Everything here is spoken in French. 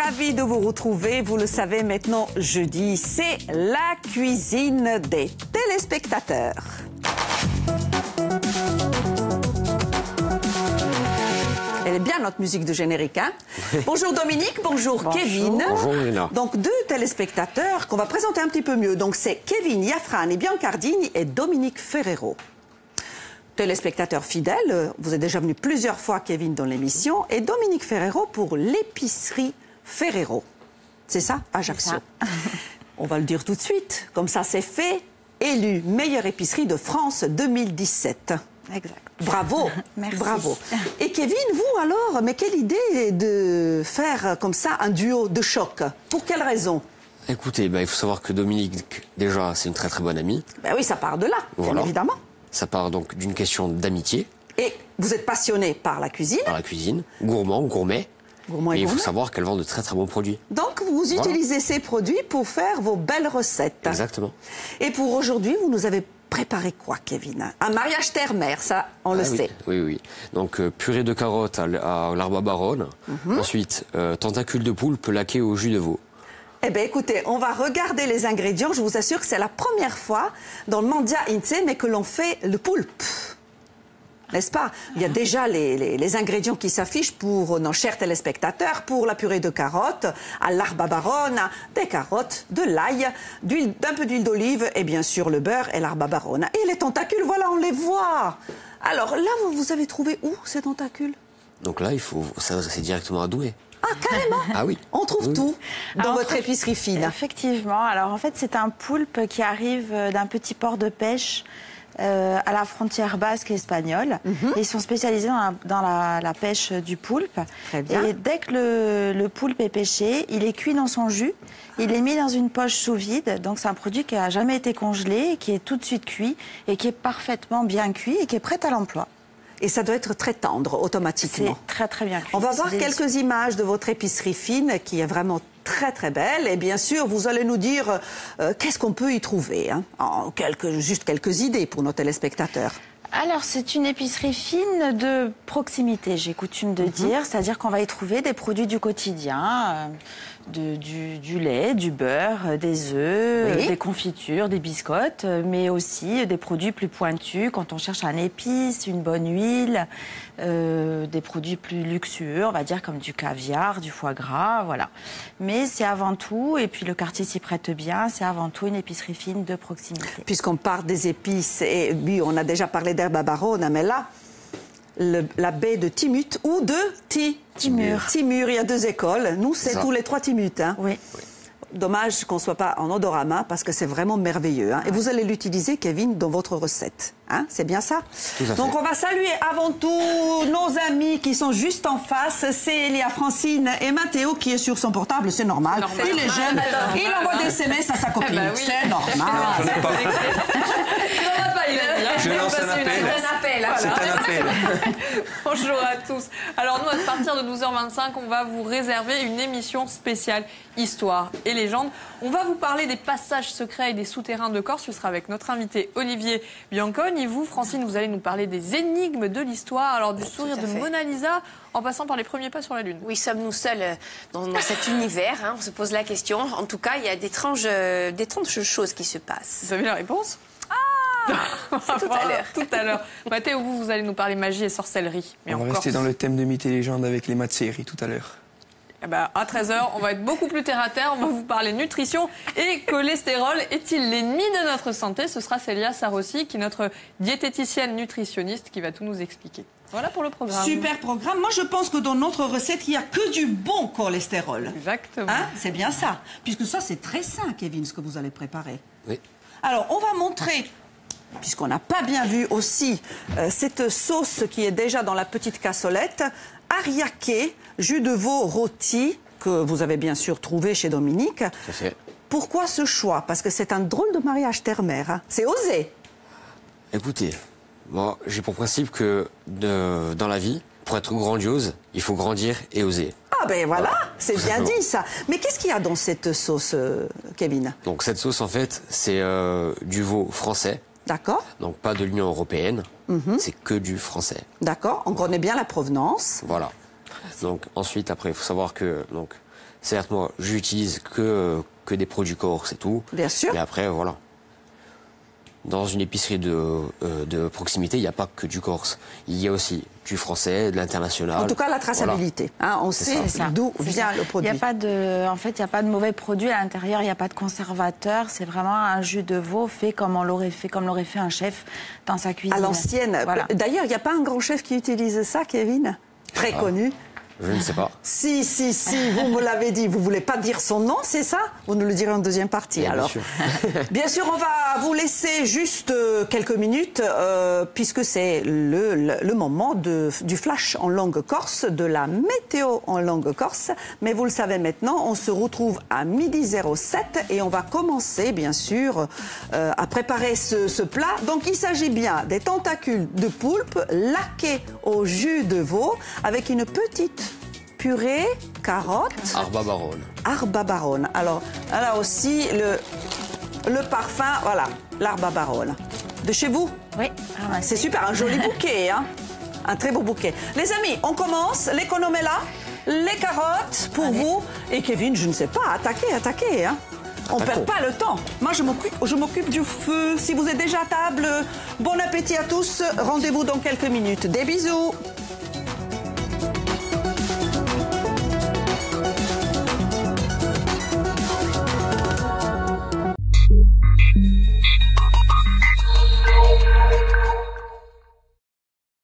ravie de vous retrouver. Vous le savez maintenant, jeudi, c'est la cuisine des téléspectateurs. Elle est bien notre musique de générique, hein? Bonjour Dominique, bonjour Kevin. Bonjour Lina. Donc deux téléspectateurs qu'on va présenter un petit peu mieux. Donc c'est Kevin Yafran et Biancardini et Dominique Ferrero. Téléspectateurs fidèles, vous êtes déjà venu plusieurs fois Kevin dans l'émission et Dominique Ferrero pour l'épicerie Ferrero. C'est ça, Ajaccio. Ça. On va le dire tout de suite, comme ça c'est fait. Élu meilleure épicerie de France 2017. Exact. Bravo, Merci. Bravo. Et Kevin, vous alors, mais quelle idée de faire comme ça un duo de choc? Pour quelle raison? Écoutez, il faut savoir que Dominique, déjà, c'est une très très bonne amie. Ben oui, ça part de là, bien Voilà. évidemment. Ça part donc d'une question d'amitié. Et vous êtes passionné par la cuisine. Par la cuisine, gourmand, gourmet. Gourmand et Et il faut gourmet. savoir qu'elle vend de très très bons produits. Donc vous Voilà. utilisez ces produits pour faire vos belles recettes. Exactement. Et pour aujourd'hui, vous nous avez préparé quoi, Kevin? Un mariage terre-mère, ça, on le oui. sait. Oui. Donc purée de carottes à l'arbre à baronne. Ensuite, tentacules de poulpe laqués au jus de veau. Eh bien, écoutez, on va regarder les ingrédients. Je vous assure que c'est la première fois dans le Mandia Inse, mais que l'on fait le poulpe. N'est-ce pas? Il y a déjà les ingrédients qui s'affichent pour nos chers téléspectateurs, pour la purée de carottes, à l'arbre à baronne, des carottes, de l'ail, d'un peu d'huile d'olive et bien sûr le beurre et l'arbre à baronne. Et les tentacules, voilà, on les voit. Alors là, vous avez trouvé où ces tentacules? Donc là, c'est directement à Douai. Ah, carrément. Ah oui. On trouve Oui. tout dans Alors, votre épicerie fine. Effectivement. Alors en fait, c'est un poulpe qui arrive d'un petit port de pêche à la frontière basque et espagnole. Et ils sont spécialisés dans la pêche du poulpe. Très bien. Et dès que le poulpe est pêché, il est cuit dans son jus. Il est mis dans une poche sous vide. Donc c'est un produit qui n'a jamais été congelé, qui est tout de suite cuit et qui est parfaitement bien cuit et qui est prêt à l'emploi. Et ça doit être très tendre automatiquement. C'est très très bien cuit. On va C'est voir délicieux. quelques images de votre épicerie fine qui est vraiment très très belle. Et bien sûr, vous allez nous dire qu'est-ce qu'on peut y trouver. Hein, juste quelques idées pour nos téléspectateurs. Alors, c'est une épicerie fine de proximité, j'ai coutume de dire. C'est-à-dire qu'on va y trouver des produits du quotidien, du lait, du beurre, des œufs, Oui. des confitures, des biscottes, mais aussi des produits plus pointus quand on cherche un épice, une bonne huile, des produits plus luxueux, on va dire comme du caviar, du foie gras, voilà. Mais c'est avant tout, et puis le quartier s'y prête bien, c'est avant tout une épicerie fine de proximité. Puisqu'on parle des épices, et oui, on a déjà parlé d'herbe à baronne, mais là, la baie de Timut ou de Timur. Timur, il y a deux écoles. Nous, c'est Ça. tous les trois Timut. Hein. Oui. Dommage qu'on ne soit pas en odorama parce que c'est vraiment merveilleux. Hein. Et vous allez l'utiliser, Kevin, dans votre recette. Hein, c'est bien ça? Tout à fait. Donc on va saluer avant tout nos amis qui sont juste en face. C'est Elia, Francine et Mathéo qui est sur son portable, c'est normal. Normal. Il est jeune, il envoie des SMS à sa copine. Eh ben oui. C'est normal. Je lance un appel. C'est un appel. Bonjour à tous. Alors nous, à partir de 12h25, on va vous réserver une émission spéciale Histoire et légende. On va vous parler des passages secrets et des souterrains de Corse. Ce sera avec notre invité Olivier Biancone. Et vous, Francine, vous allez nous parler des énigmes de l'histoire. Alors du sourire de fait. Mona Lisa en passant par les premiers pas sur la Lune. Oui, sommes-nous seuls dans cet univers, hein? On se pose la question. En tout cas, il y a d'étranges choses qui se passent. Vous avez la réponse? C'est tout à l'heure. Tout à l'heure. Mathéo, vous allez nous parler magie et sorcellerie. Mais On va en rester Corse. dans le thème de mythes et légendes avec les maths séries tout à l'heure. Eh ben, à 13h, on va être beaucoup plus terre à terre. On va vous parler nutrition et cholestérol. Est-il l'ennemi de notre santé? Ce sera Célia Sarossi, qui est notre diététicienne nutritionniste, qui va tout nous expliquer. Voilà pour le programme. Super programme. Moi, je pense que dans notre recette, il n'y a que du bon cholestérol. Exactement. Hein, c'est bien ça. Puisque ça, c'est très sain, Kevin, ce que vous allez préparer. Oui. Alors, on va montrer, puisqu'on n'a pas bien vu aussi, cette sauce qui est déjà dans la petite cassolette, ariaké, jus de veau rôti, que vous avez bien sûr trouvé chez Dominique. Tout à fait. Pourquoi ce choix? Parce que c'est un drôle de mariage terre-mère. Hein. C'est osé. Écoutez, moi, j'ai pour principe que dans la vie, pour être grandiose, il faut grandir et oser. Ah ben voilà, c'est tout bien simplement. dit ça. Mais qu'est-ce qu'il y a dans cette sauce, Kevin? Donc cette sauce, en fait, c'est du veau français. D'accord, Donc pas de l'Union européenne, c'est que du français. d'accord. On connaît bien la provenance. Voilà. Donc ensuite, après, il faut savoir que donc Certes, moi, j'utilise que des produits corses et tout. Bien sûr. Mais après, voilà. Dans une épicerie de proximité, il n'y a pas que du corse. Il y a aussi du français, de l'international. En tout cas, la traçabilité. Voilà. Hein, on sait d'où vient le produit. En fait, il n'y a pas de mauvais produit à l'intérieur, il n'y a pas de conservateur. C'est vraiment un jus de veau fait comme l'aurait fait un chef dans sa cuisine. À l'ancienne. Voilà. D'ailleurs, il n'y a pas un grand chef qui utilise ça, Kevin? Très connu. Je ne sais pas. Si, vous me l'avez dit. Vous voulez pas dire son nom, c'est ça? Vous nous le direz en deuxième partie, Bien alors. sûr. Bien sûr, on va vous laisser juste quelques minutes, puisque c'est le moment du flash en langue corse, de la météo en langue corse. Mais vous le savez maintenant, on se retrouve à 12h07 et on va commencer, bien sûr, à préparer ce plat. Donc, il s'agit bien des tentacules de poulpe laqués au jus de veau avec une petite purée, carottes. Arbabarone. Alors, là aussi, le parfum, voilà, l'arbabarone. De chez vous? Oui. C'est super, un joli bouquet, hein. Un très beau bouquet. Les amis, on commence. L'économe est là. Les carottes pour vous. Et Kevin, je ne sais pas, attaquez, hein. On ne perd pas le temps. Moi, je m'occupe du feu. Si vous êtes déjà à table, bon appétit à tous. Rendez-vous dans quelques minutes. Des bisous.